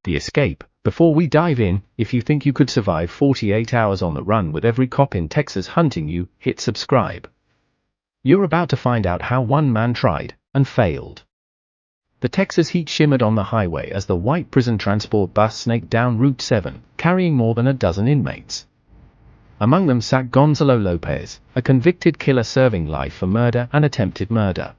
The escape. Before we dive in, if you think you could survive 48 hours on the run with every cop in Texas hunting you, hit subscribe. You're about to find out how one man tried and failed. The Texas heat shimmered on the highway as the white prison transport bus snaked down Route 7, carrying more than a dozen inmates. Among them sat Gonzalo Lopez, a convicted killer serving life for murder and attempted murder.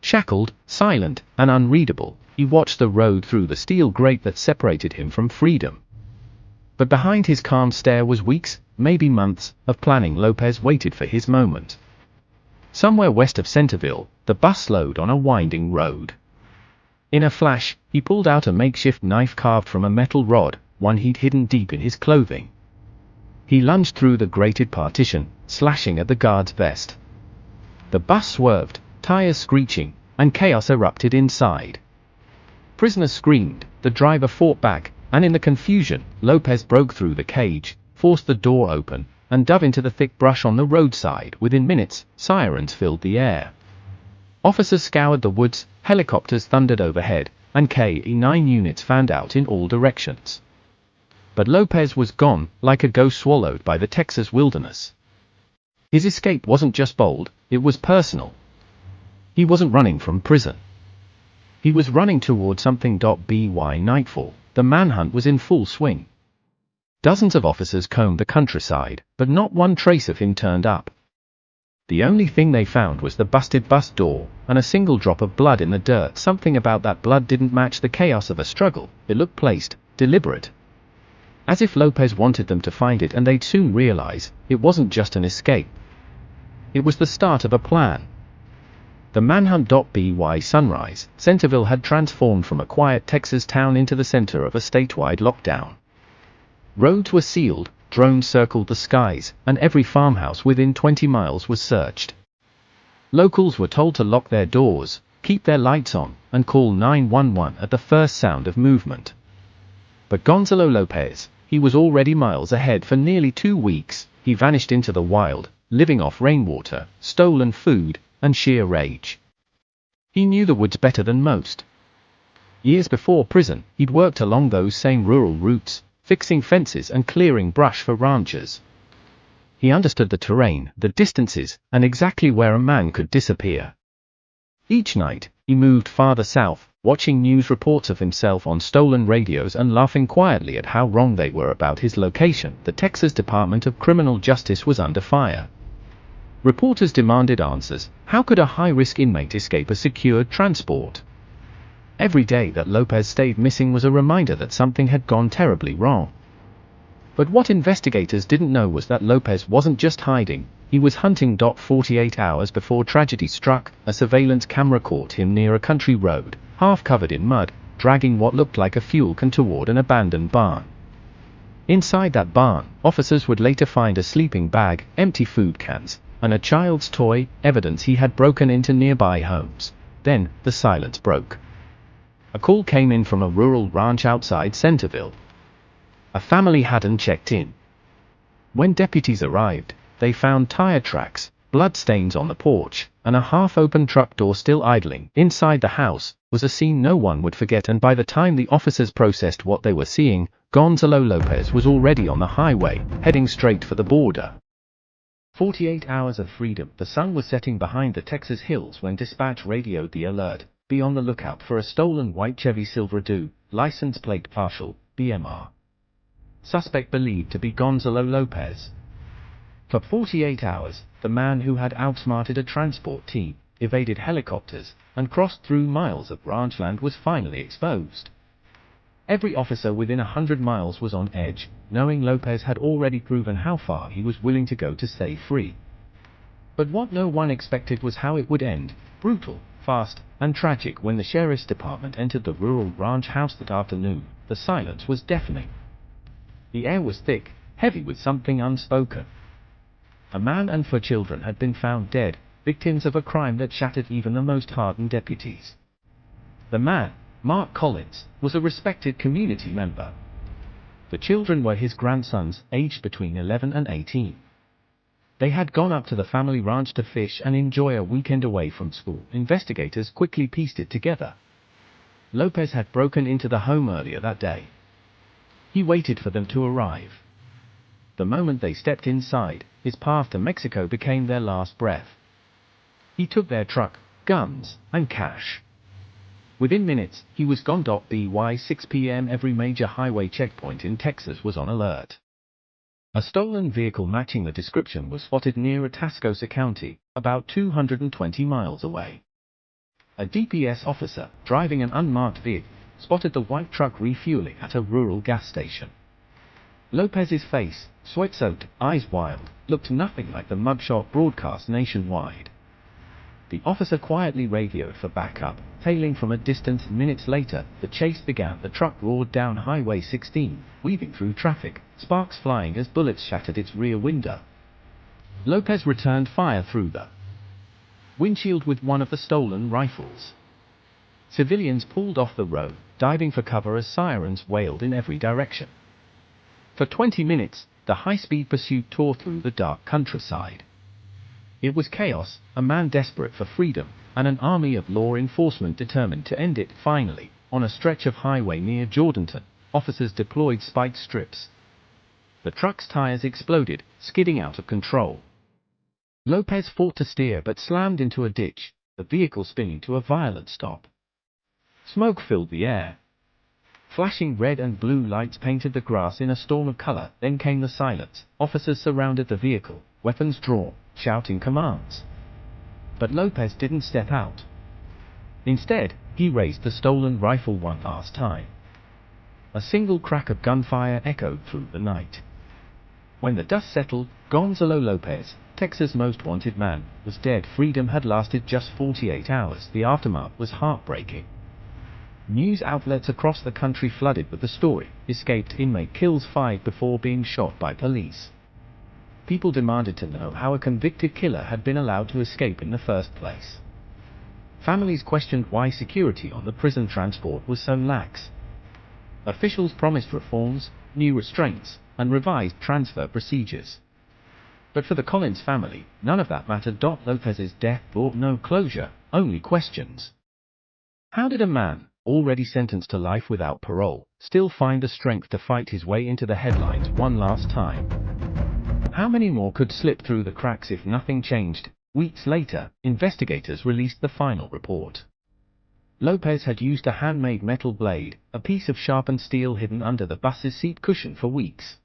Shackled, silent, and unreadable, he watched the road through the steel grate that separated him from freedom. But behind his calm stare was weeks, maybe months, of planning. Lopez waited for his moment. Somewhere west of Centerville, the bus slowed on a winding road. In a flash, he pulled out a makeshift knife carved from a metal rod, one he'd hidden deep in his clothing. He lunged through the grated partition, slashing at the guard's vest. The bus swerved, tires screeching, and chaos erupted inside. Prisoners screamed, the driver fought back, and in the confusion, Lopez broke through the cage, forced the door open, and dove into the thick brush on the roadside. Within minutes, sirens filled the air. Officers scoured the woods, helicopters thundered overhead, and K-9 units fanned out in all directions. But Lopez was gone, like a ghost swallowed by the Texas wilderness. His escape wasn't just bold, it was personal. He wasn't running from prison. He was running toward something. By nightfall, the manhunt was in full swing. Dozens of officers combed the countryside, but not one trace of him turned up. The only thing they found was the busted bus door, and a single drop of blood in the dirt. Something about that blood didn't match the chaos of a struggle. It looked placed, deliberate. As if Lopez wanted them to find it, and they'd soon realize, it wasn't just an escape. It was the start of a plan. The Manhunt. By sunrise, Centerville had transformed from a quiet Texas town into the center of a statewide lockdown. Roads were sealed, drones circled the skies, and every farmhouse within 20 miles was searched. Locals were told to lock their doors, keep their lights on, and call 911 at the first sound of movement. But Gonzalo Lopez, he was already miles ahead. For nearly 2 weeks, he vanished into the wild, living off rainwater, stolen food, and sheer rage. He knew the woods better than most. Years before prison, he'd worked along those same rural routes, fixing fences and clearing brush for ranchers. He understood the terrain, the distances, and exactly where a man could disappear. Each night, he moved farther south, watching news reports of himself on stolen radios and laughing quietly at how wrong they were about his location. The Texas Department of Criminal Justice was under fire. Reporters demanded answers. How could a high-risk inmate escape a secured transport? Every day that Lopez stayed missing was a reminder that something had gone terribly wrong. But what investigators didn't know was that Lopez wasn't just hiding, he was hunting. 48 hours before tragedy struck, a surveillance camera caught him near a country road, half covered in mud, dragging what looked like a fuel can toward an abandoned barn. Inside that barn, officers would later find a sleeping bag, empty food cans, and a child's toy, evidence he had broken into nearby homes. Then, the silence broke. A call came in from a rural ranch outside Centerville. A family hadn't checked in. When deputies arrived, they found tire tracks, blood stains on the porch, and a half-open truck door still idling. Inside the house was a scene no one would forget, and by the time the officers processed what they were seeing, Gonzalo Lopez was already on the highway, heading straight for the border. 48 hours of freedom. The sun was setting behind the Texas hills when dispatch radioed the alert. Be on the lookout for a stolen white Chevy Silverado, license plate partial, BMR. Suspect believed to be Gonzalo Lopez. For 48 hours, the man who had outsmarted a transport team, evaded helicopters, and crossed through miles of ranchland was finally exposed. Every officer within 100 miles was on edge, knowing Lopez had already proven how far he was willing to go to stay free. But what no one expected was how it would end, brutal, fast, and tragic. When the sheriff's department entered the rural ranch house that afternoon, the silence was deafening. The air was thick, heavy with something unspoken. A man and 4 children had been found dead, victims of a crime that shattered even the most hardened deputies. The man, Mark Collins, was a respected community member. The children were his grandsons, aged between 11 and 18. They had gone up to the family ranch to fish and enjoy a weekend away from school. Investigators quickly pieced it together. Lopez had broken into the home earlier that day. He waited for them to arrive. The moment they stepped inside, his path to Mexico became their last breath. He took their truck, guns, and cash. Within minutes, he was gone. By 6 p.m. every major highway checkpoint in Texas was on alert. A stolen vehicle matching the description was spotted near Atascosa County, about 220 miles away. A DPS officer, driving an unmarked vehicle, spotted the white truck refueling at a rural gas station. Lopez's face, sweat-soaked, eyes wild, looked nothing like the mugshot broadcast nationwide. The officer quietly radioed for backup, tailing from a distance. Minutes later, the chase began. The truck roared down Highway 16, weaving through traffic, sparks flying as bullets shattered its rear window. Lopez returned fire through the windshield with one of the stolen rifles. Civilians pulled off the road, diving for cover as sirens wailed in every direction. For 20 minutes, the high-speed pursuit tore through the dark countryside. It was chaos, a man desperate for freedom, and an army of law enforcement determined to end it. Finally, on a stretch of highway near Jordanton, officers deployed spike strips. The truck's tires exploded, skidding out of control. Lopez fought to steer but slammed into a ditch, the vehicle spinning to a violent stop. Smoke filled the air. Flashing red and blue lights painted the grass in a storm of color. Then came the silence. Officers surrounded the vehicle, weapons drawn, shouting commands. But Lopez didn't step out. Instead, he raised the stolen rifle one last time. A single crack of gunfire echoed through the night. When the dust settled, Gonzalo Lopez, Texas' most wanted man, was dead. Freedom had lasted just 48 hours. The aftermath was heartbreaking. News outlets across the country flooded with the story. Escaped inmate kills 5 before being shot by police. People demanded to know how a convicted killer had been allowed to escape in the first place. Families questioned why security on the prison transport was so lax. Officials promised reforms, new restraints, and revised transfer procedures. But for the Collins family, none of that mattered. Lopez's death brought no closure, only questions. How did a man, already sentenced to life without parole, still find the strength to fight his way into the headlines one last time? How many more could slip through the cracks if nothing changed? Weeks later, investigators released the final report. Lopez had used a handmade metal blade, a piece of sharpened steel hidden under the bus's seat cushion, for weeks.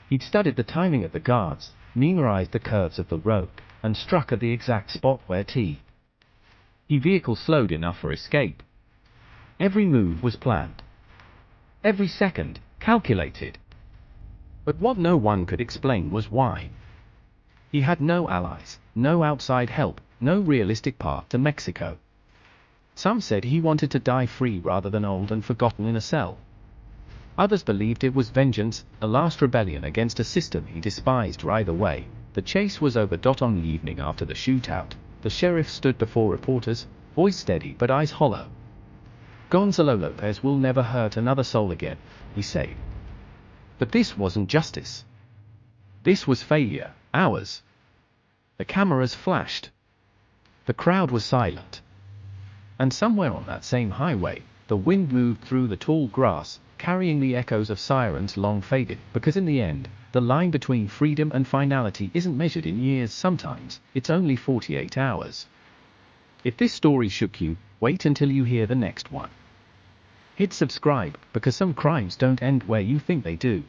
He'd studied the timing of the guards, memorized the curves of the road, and struck at the exact spot where his vehicle slowed enough for escape. Every move was planned. Every second, calculated. But what no one could explain was why. He had no allies, no outside help, no realistic path to Mexico. Some said he wanted to die free rather than old and forgotten in a cell. Others believed it was vengeance, a last rebellion against a system he despised. Either way, the chase was over. On the evening after the shootout, the sheriff stood before reporters, voice steady but eyes hollow. "Gonzalo Lopez will never hurt another soul again," he said. But this wasn't justice. This was failure, ours. The cameras flashed. The crowd was silent. And somewhere on that same highway, the wind moved through the tall grass, carrying the echoes of sirens long faded. Because in the end, the line between freedom and finality isn't measured in years. Sometimes, it's only 48 hours. If this story shook you, wait until you hear the next one. Hit subscribe, because some crimes don't end where you think they do.